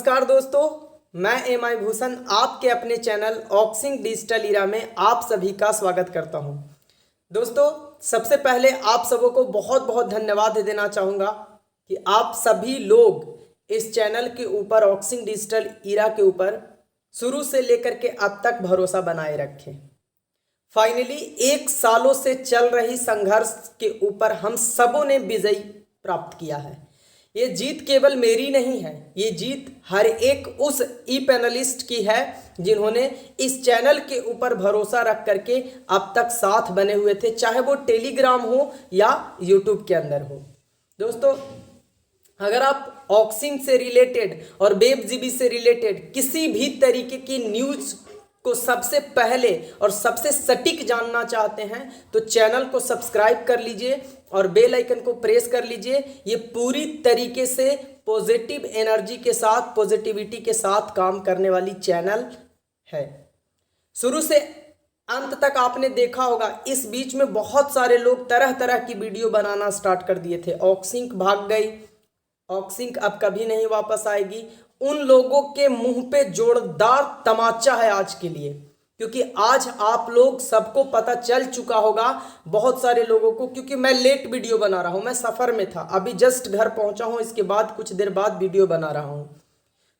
नमस्कार दोस्तों, मैं एम.आई. भूषण आपके अपने चैनल ऑक्सिंग डिजिटल इरा में आप सभी का स्वागत करता हूं। दोस्तों, सबसे पहले आप सबों को बहुत बहुत धन्यवाद देना चाहूँगा कि आप सभी लोग इस चैनल के ऊपर ऑक्सिंग डिजिटल इरा के ऊपर शुरू से लेकर के अब तक भरोसा बनाए रखें। फाइनली 1 सालों से चल रही संघर्ष के ऊपर हम सबों ने विजय प्राप्त किया है। ये जीत केवल मेरी नहीं है, ये जीत हर एक उस ई पैनलिस्ट की है जिन्होंने इस चैनल के ऊपर भरोसा रख करके अब तक साथ बने हुए थे, चाहे वो टेलीग्राम हो या यूट्यूब के अंदर हो। दोस्तों, अगर आप ऑक्सिंग से रिलेटेड और वेबजीबी से रिलेटेड किसी भी तरीके की न्यूज़ को सबसे पहले और सबसे सटीक जानना चाहते हैं तो चैनल को सब्सक्राइब कर लीजिए और बेल आइकन को प्रेस कर लीजिए। ये पूरी तरीके से पॉजिटिव एनर्जी के साथ, पॉजिटिविटी के साथ काम करने वाली चैनल है। शुरू से अंत तक आपने देखा होगा, इस बीच में बहुत सारे लोग तरह तरह की वीडियो बनाना स्टार्ट कर दिए थे। ऑक्सिंग भाग गई, ऑक्सिंग अब कभी नहीं वापस आएगी। उन लोगों के मुंह पे जोरदार तमाचा है आज के लिए, क्योंकि आज आप लोग सबको पता चल चुका होगा, बहुत सारे लोगों को, क्योंकि मैं लेट वीडियो बना रहा हूं, मैं सफ़र में था, अभी जस्ट घर पहुंचा हूं, इसके बाद कुछ देर बाद वीडियो बना रहा हूं।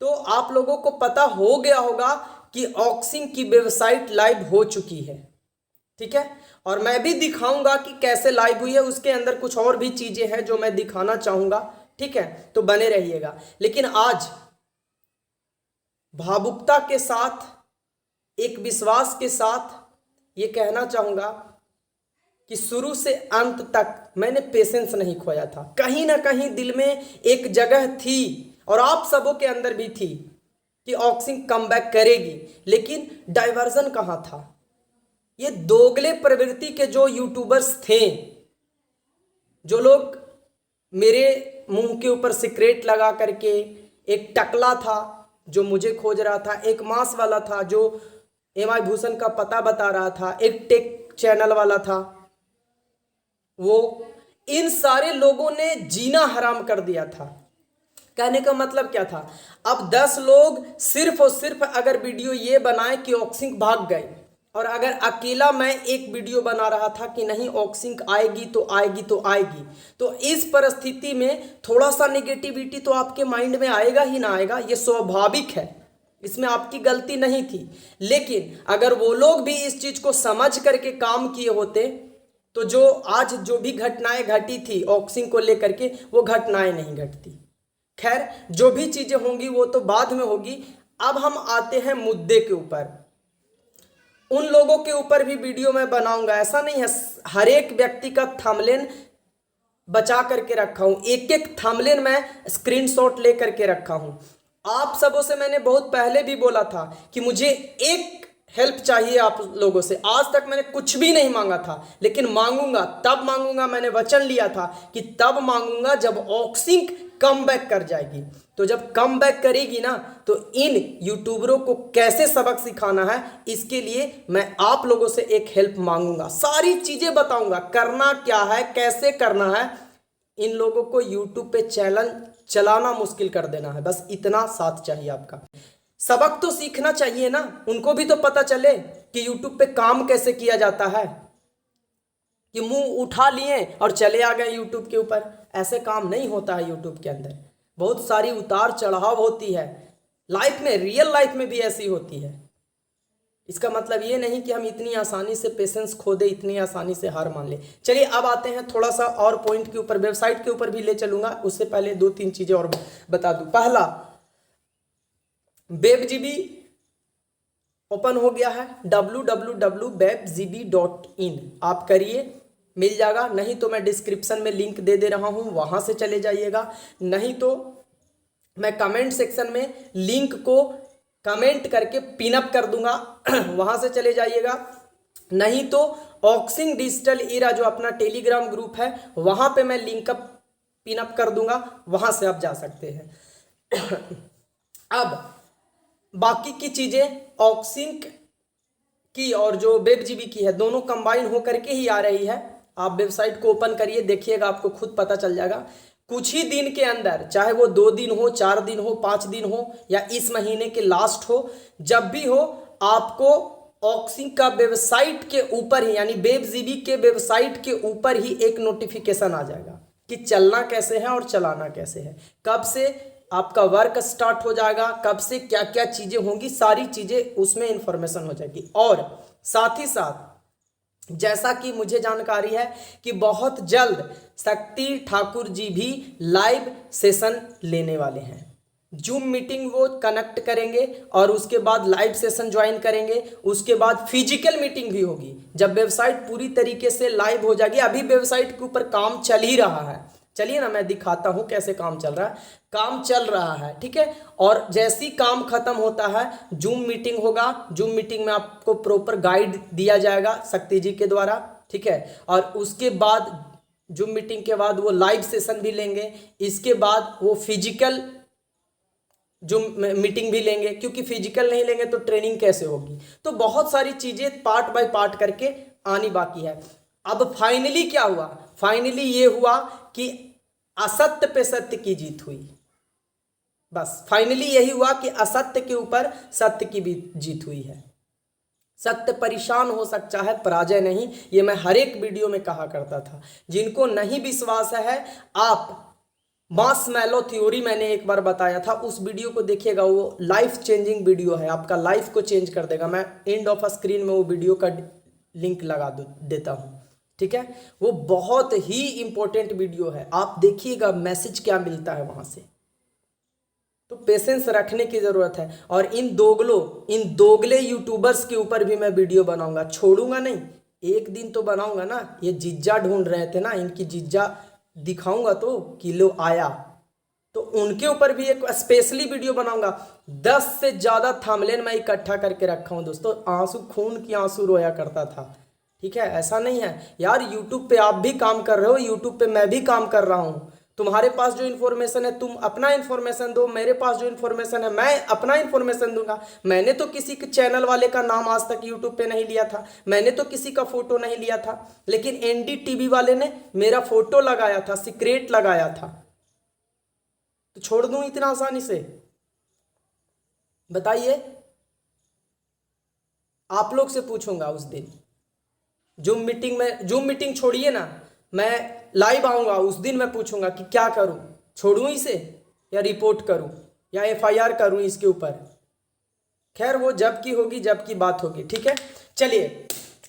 तो आप लोगों को पता हो गया होगा कि ऑक्सिंग की वेबसाइट लाइव हो चुकी है, ठीक है। और मैं भी दिखाऊंगा कि कैसे लाइव हुई है, उसके अंदर कुछ और भी चीज़ें हैं जो मैं दिखाना चाहूँगा, ठीक है। तो बने रहिएगा। लेकिन आज भावुकता के साथ, एक विश्वास के साथ ये कहना चाहूँगा कि शुरू से अंत तक मैंने पेशेंस नहीं खोया था। कहीं ना कहीं दिल में एक जगह थी और आप सबों के अंदर भी थी कि ऑक्सिंग कमबैक करेगी, लेकिन डाइवर्जन कहाँ था। ये दोगले प्रवृत्ति के जो यूट्यूबर्स थे, जो लोग मेरे मुंह के ऊपर सिगरेट लगा करके, एक टकला था जो मुझे खोज रहा था, एक मांस वाला था जो एम.आई. भूषण का पता बता रहा था, एक टेक चैनल वाला था, वो इन सारे लोगों ने जीना हराम कर दिया था। कहने का मतलब क्या था, अब 10 लोग सिर्फ और सिर्फ अगर वीडियो ये बनाए कि ऑक्सिंग भाग गए, और अगर अकेला मैं एक वीडियो बना रहा था कि नहीं ऑक्सिंग आएगी तो आएगी तो आएगी, तो इस परिस्थिति में थोड़ा सा नेगेटिविटी तो आपके माइंड में आएगा ही ना आएगा, ये स्वाभाविक है, इसमें आपकी गलती नहीं थी। लेकिन अगर वो लोग भी इस चीज़ को समझ करके काम किए होते तो जो आज जो भी घटनाएं घटी थी ऑक्सिंग को लेकर के, वो घटनाएं नहीं घटती। खैर, जो भी चीज़ें होंगी वो तो बाद में होगी। अब हम आते हैं मुद्दे के ऊपर। उन लोगों के ऊपर भी वीडियो मैं बनाऊंगा, ऐसा नहीं है। हर एक व्यक्ति का थंबनेल बचा करके रखा हूं, एक एक थंबनेल मैं स्क्रीनशॉट ले करके रखा हूं। आप सबों से मैंने बहुत पहले भी बोला था कि मुझे एक हेल्प चाहिए आप लोगों से। आज तक मैंने कुछ भी नहीं मांगा था, लेकिन मांगूंगा, तब मांगूंगा, मैंने वचन लिया था कि तब मांगूंगा जब ऑक्सिंग कम बैक कर जाएगी। तो जब कम बैक करेगी ना, तो इन यूट्यूबरों को कैसे सबक सिखाना है, इसके लिए मैं आप लोगों से एक हेल्प मांगूंगा, सारी चीज़ें बताऊंगा, करना क्या है, कैसे करना है। इन लोगों को यूट्यूब पे चैनल चलाना मुश्किल कर देना है, बस इतना साथ चाहिए आपका। सबक तो सीखना चाहिए ना, उनको भी तो पता चले कि यूट्यूब पे काम कैसे किया जाता है, कि मुंह उठा लिए और चले आ गए यूट्यूब के ऊपर। ऐसे काम नहीं होता है यूट्यूब के अंदर, बहुत सारी उतार चढ़ाव होती है लाइफ में, रियल लाइफ में भी ऐसी होती है। इसका मतलब ये नहीं कि हम इतनी आसानी से पेशेंस खो दे, इतनी आसानी से हार मान ले। चलिए अब आते हैं थोड़ा सा और पॉइंट के ऊपर, वेबसाइट के ऊपर भी ले चलूंगा, उससे पहले 2-3 चीज़ें और बता दूं। पहला, वेबजीबी ओपन हो गया है, www.webgb.in आप करिए, मिल जाएगा। नहीं तो मैं डिस्क्रिप्शन में लिंक दे रहा हूं, वहां से चले जाइएगा। नहीं तो मैं कमेंट सेक्शन में लिंक को कमेंट करके पिनअप कर दूंगा, वहां से चले जाइएगा। नहीं तो ऑक्सिंग डिजिटल इरा जो अपना टेलीग्राम ग्रुप है, वहां पे मैं लिंक पिनअप कर दूंगा, वहां से आप जा सकते हैं। अब बाकी की चीज़ें ऑक्सिंग की और जो वेबजीबी की है, दोनों कंबाइन होकर के ही आ रही है। आप वेबसाइट को ओपन करिए, देखिएगा, आपको खुद पता चल जाएगा। कुछ ही दिन के अंदर, चाहे वो 2 दिन हो, 4 दिन हो, 5 दिन हो, या इस महीने के लास्ट हो, जब भी हो, आपको ऑक्सी का वेबसाइट के ऊपर ही, यानी वेबजीबी के वेबसाइट के ऊपर ही एक नोटिफिकेशन आ जाएगा कि चलना कैसे है और चलाना कैसे है, कब से आपका वर्क स्टार्ट हो जाएगा, कब से क्या क्या चीज़ें होंगी, सारी चीज़ें उसमें इंफॉर्मेशन हो जाएगी। और साथ ही साथ जैसा कि मुझे जानकारी है कि बहुत जल्द शक्ति ठाकुर जी भी लाइव सेशन लेने वाले हैं। जूम मीटिंग वो कनेक्ट करेंगे और उसके बाद लाइव सेशन ज्वाइन करेंगे, उसके बाद फिजिकल मीटिंग भी होगी जब वेबसाइट पूरी तरीके से लाइव हो जाएगी। अभी वेबसाइट के ऊपर काम चल ही रहा है, चलिए ना मैं दिखाता हूं कैसे काम चल रहा है। काम चल रहा है, ठीक है। और जैसे ही काम खत्म होता है जूम मीटिंग होगा, जूम मीटिंग में आपको प्रॉपर गाइड दिया जाएगा शक्ति जी के द्वारा, ठीक है। और उसके बाद जूम मीटिंग के बाद वो लाइव सेशन भी लेंगे, इसके बाद वो फिजिकल जूम मीटिंग भी लेंगे, क्योंकि फिजिकल नहीं लेंगे तो ट्रेनिंग कैसे होगी। तो बहुत सारी चीजें पार्ट बाय पार्ट करके आनी बाकी है। अब फाइनली क्या हुआ, फाइनली ये हुआ कि असत्य पे सत्य की जीत हुई। बस फाइनली यही हुआ कि असत्य के ऊपर सत्य की भी जीत हुई है। सत्य परेशान हो सकता है, पराजय नहीं। ये मैं हर एक वीडियो में कहा करता था। जिनको नहीं विश्वास है, आप मार्शमैलो थ्योरी मैंने एक बार बताया था, उस वीडियो को देखिएगा, वो लाइफ चेंजिंग वीडियो है, आपका लाइफ को चेंज कर देगा। मैं एंड ऑफ स्क्रीन में वो वीडियो का लिंक लगा देता हूँ, ठीक है। वो बहुत ही इंपॉर्टेंट वीडियो है, आप देखिएगा मैसेज क्या मिलता है वहां से। तो पेशेंस रखने की जरूरत है। और इन दोगले यूट्यूबर्स के ऊपर भी मैं वीडियो बनाऊंगा, छोड़ूंगा नहीं, एक दिन तो बनाऊंगा ना। ये जिज्जा ढूंढ रहे थे ना, इनकी जिज्जा दिखाऊंगा तो किलो आया, तो उनके ऊपर भी एक स्पेशली वीडियो बनाऊंगा। 10 से ज्यादा थंबनेल मैं इकट्ठा करके रखा हूं दोस्तों, आंसू, खून की आंसू रोया करता था, ठीक है। ऐसा नहीं है यार, यूट्यूब पे आप भी काम कर रहे हो, यूट्यूब पे मैं भी काम कर रहा हूं। तुम्हारे पास जो इन्फॉर्मेशन है तुम अपना इन्फॉर्मेशन दो, मेरे पास जो इन्फॉर्मेशन है मैं अपना इन्फॉर्मेशन दूंगा। मैंने तो किसी के चैनल वाले का नाम आज तक यूट्यूब पे नहीं लिया था, मैंने तो किसी का फोटो नहीं लिया था, लेकिन एनडीटीवी वाले ने मेरा फोटो लगाया था, सीक्रेट लगाया था, तो छोड़ दूं इतना आसानी से? बताइए, आप लोग से पूछूंगा उस दिन जूम मीटिंग में। जूम मीटिंग छोड़िए ना, मैं लाइव आऊंगा उस दिन, मैं पूछूंगा कि क्या करूं, छोड़ूं इसे या रिपोर्ट करूं या एफआईआर करूं इसके ऊपर। खैर वो जब की होगी, जब की बात होगी, ठीक है। चलिए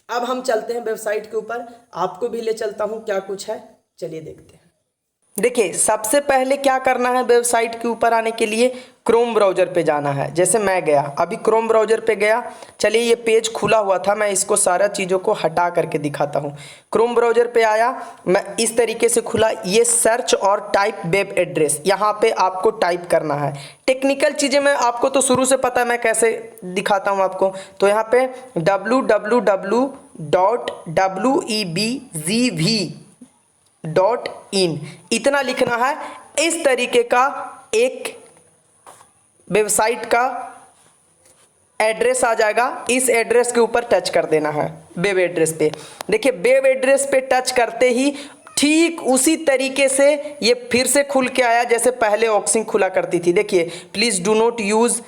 अब हम चलते हैं वेबसाइट के ऊपर, आपको भी ले चलता हूं क्या कुछ है, चलिए देखते हैं। देखिए सबसे पहले क्या करना है, वेबसाइट के ऊपर आने के लिए क्रोम ब्राउजर पे जाना है। जैसे मैं गया, अभी क्रोम ब्राउजर पे गया, चलिए ये पेज खुला हुआ था, मैं इसको सारा चीज़ों को हटा करके दिखाता हूँ। क्रोम ब्राउजर पे आया मैं, इस तरीके से खुला, ये सर्च और टाइप वेब एड्रेस, यहाँ पे आपको टाइप करना है। टेक्निकल चीज़ें मैं आपको तो शुरू से पता है, मैं कैसे दिखाता हूँ आपको। तो यहाँ पे www.webgv.in इतना लिखना है। इस तरीके का एक वेबसाइट का एड्रेस आ जाएगा, इस एड्रेस के ऊपर टच कर देना है, वेब एड्रेस पे। देखिए वेब एड्रेस पे टच करते ही ठीक उसी तरीके से ये फिर से खुल के आया जैसे पहले ऑक्सिंग खुला करती थी। देखिए please do not use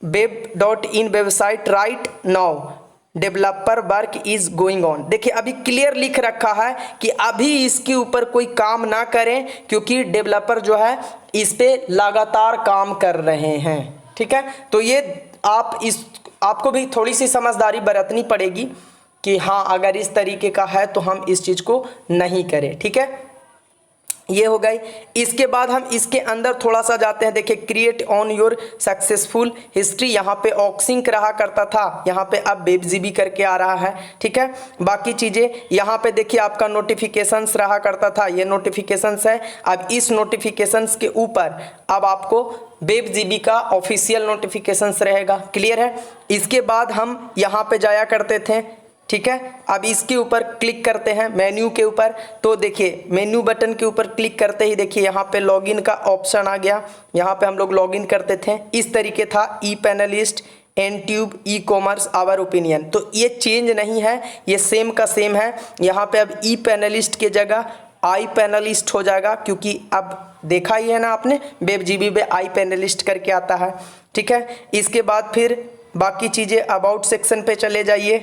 web.in website right now, developer work is going on. देखिए अभी क्लियर लिख रखा है कि अभी इसके ऊपर कोई काम ना करें, क्योंकि डेवलपर जो है इस पे लगातार काम कर रहे हैं, ठीक है। तो ये आपको भी थोड़ी सी समझदारी बरतनी पड़ेगी कि हाँ अगर इस तरीके का है तो हम इस चीज़ को नहीं करें, ठीक है। ये हो गई। इसके बाद हम इसके अंदर थोड़ा सा जाते हैं। देखिए create on your successful history, यहाँ पे ऑक्सिंक रहा करता था, यहाँ पे अब वेबजीबी करके आ रहा है, ठीक है। बाकी चीज़ें यहाँ पे देखिए आपका नोटिफिकेशंस रहा करता था, ये नोटिफिकेशंस है। अब इस नोटिफिकेशंस के ऊपर अब आपको वेबजीबी का ऑफिशियल नोटिफिकेशंस रहेगा, क्लियर है। इसके बाद हम यहाँ पे जाया करते थे, ठीक है। अब इसके ऊपर क्लिक करते हैं मेन्यू के ऊपर, तो देखिए मेन्यू बटन के ऊपर क्लिक करते ही देखिए यहाँ पे लॉगिन का ऑप्शन आ गया। यहाँ पे हम लोग लॉगिन करते थे, इस तरीके था, ई पैनलिस्ट, एनट्यूब, ई कॉमर्स, आवर ओपिनियन। तो ये चेंज नहीं है, ये सेम का सेम है। यहाँ पे अब ई पैनलिस्ट के जगह आई पैनलिस्ट हो जाएगा, क्योंकि अब देखा ही है ना आपने वेब में आई पैनलिस्ट करके आता है। ठीक है, इसके बाद फिर बाकी चीज़ें अबाउट सेक्शन पे चले जाइए।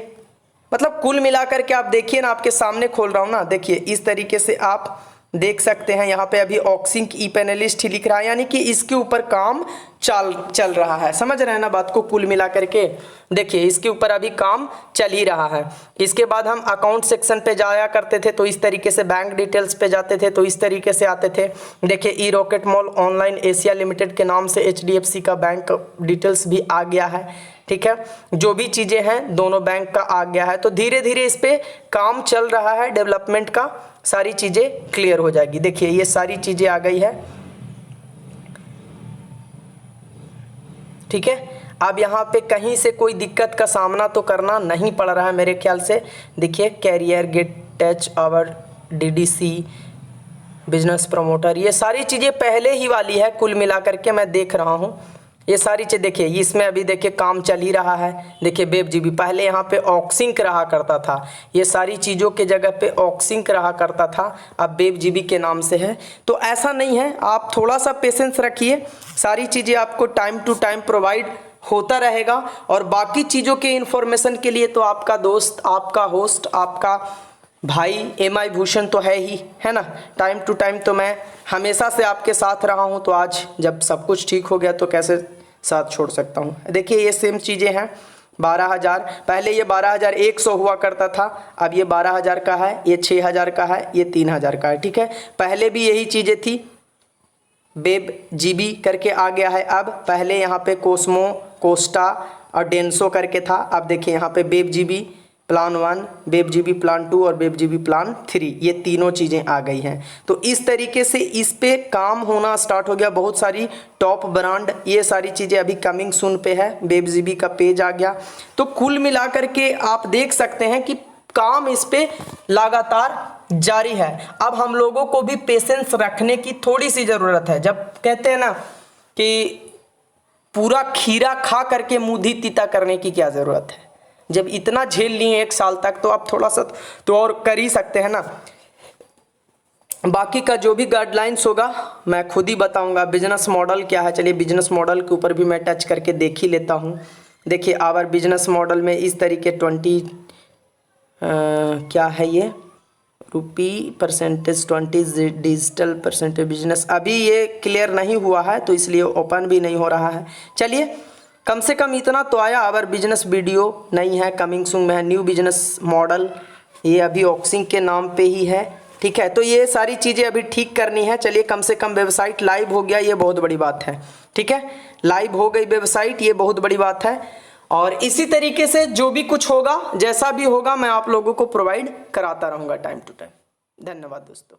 मतलब कुल मिलाकर के आप देखिए ना, आपके सामने खोल रहा हूँ ना, देखिए इस तरीके से आप देख सकते हैं। यहाँ पे अभी ऑक्सिंक ई पैनलिस्ट ही लिख रहा है, यानी कि इसके ऊपर काम चल रहा है। समझ रहे हैं ना बात को कुल मिला करके? देखिए इसके ऊपर अभी काम चल ही रहा है। इसके बाद हम अकाउंट सेक्शन पे जाया करते थे तो इस तरीके से, बैंक डिटेल्स पे जाते थे तो इस तरीके से आते थे। देखिए E Rocket Mall Online Asia Limited के नाम से HDFC का बैंक डिटेल्स भी आ गया है। ठीक है, जो भी चीज़ें हैं दोनों बैंक का आ गया है। तो धीरे धीरे इस पे काम चल रहा है डेवलपमेंट का, सारी चीज़ें क्लियर हो जाएगी। देखिए ये सारी चीज़ें आ गई है। ठीक है, अब यहाँ पे कहीं से कोई दिक्कत का सामना तो करना नहीं पड़ रहा है मेरे ख्याल से। देखिए career, get touch our, DDC, business promoter, ये सारी चीज़ें पहले ही वाली है कुल मिलाकर के, मैं देख रहा हूँ ये सारी चीज़। देखिए इसमें अभी देखिए काम चल ही रहा है। देखिए वेब पहले यहाँ पे ऑक्सिंक रहा करता था, ये सारी चीज़ों के जगह पे ऑक्सिंक रहा करता था, अब वेब के नाम से है। तो ऐसा नहीं है, आप थोड़ा सा पेशेंस रखिए, सारी चीज़ें आपको टाइम टू टाइम प्रोवाइड होता रहेगा। और बाकी चीज़ों के इन्फॉर्मेशन के लिए तो आपका दोस्त, आपका होस्ट, आपका भाई MI भूषण तो है ही, है ना। टाइम टू टाइम तो मैं हमेशा से आपके साथ रहा हूँ, तो आज जब सब कुछ ठीक हो गया तो कैसे साथ छोड़ सकता हूँ। देखिए ये सेम चीज़ें हैं। 12,000 पहले ये 12,100 हुआ करता था, अब ये 12,000 का है, ये 6,000 का है, ये 3,000 का है। ठीक है, पहले भी यही चीज़ें थी। वेब करके आ गया है अब, पहले यहाँ पे कोस्मो, कोस्टा और डेंसो करके था। अब देखिए यहाँ पे वेब प्लान 1, वेब प्लान 2 और वेब प्लान 3, ये तीनों चीज़ें आ गई हैं। तो इस तरीके से इस पे काम होना स्टार्ट हो गया। बहुत सारी टॉप ब्रांड, ये सारी चीज़ें अभी कमिंग सून पे है। वेब का पेज आ गया। तो कुल मिलाकर के आप देख सकते हैं कि काम इस पे लगातार जारी है। अब हम लोगों को भी पेशेंस रखने की थोड़ी सी ज़रूरत है। जब कहते हैं ना कि पूरा खीरा खा करके मुंह तीता करने की क्या ज़रूरत है, जब इतना झेल लिए 1 साल तक, तो आप थोड़ा सा तो और कर ही सकते हैं ना। बाकी का जो भी गाइडलाइंस होगा मैं खुद ही बताऊंगा। बिजनेस मॉडल क्या है, चलिए बिजनेस मॉडल के ऊपर भी मैं टच करके देख ही लेता हूं। देखिए आवर बिजनेस मॉडल में इस तरीके 20 क्या है ये %, 20 डिजिटल % बिजनेस, अभी ये क्लियर नहीं हुआ है तो इसलिए ओपन भी नहीं हो रहा है। चलिए कम से कम इतना तो आया। आवर बिजनेस वीडियो नहीं है, कमिंग सून में है। न्यू बिजनेस मॉडल, ये अभी ऑक्सिंग के नाम पे ही है। ठीक है, तो ये सारी चीज़ें अभी ठीक करनी है। चलिए कम से कम वेबसाइट लाइव हो गया, ये बहुत बड़ी बात है। ठीक है, लाइव हो गई वेबसाइट, ये बहुत बड़ी बात है। और इसी तरीके से जो भी कुछ होगा, जैसा भी होगा, मैं आप लोगों को प्रोवाइड कराता रहूँगा टाइम टू टाइम। धन्यवाद दोस्तों।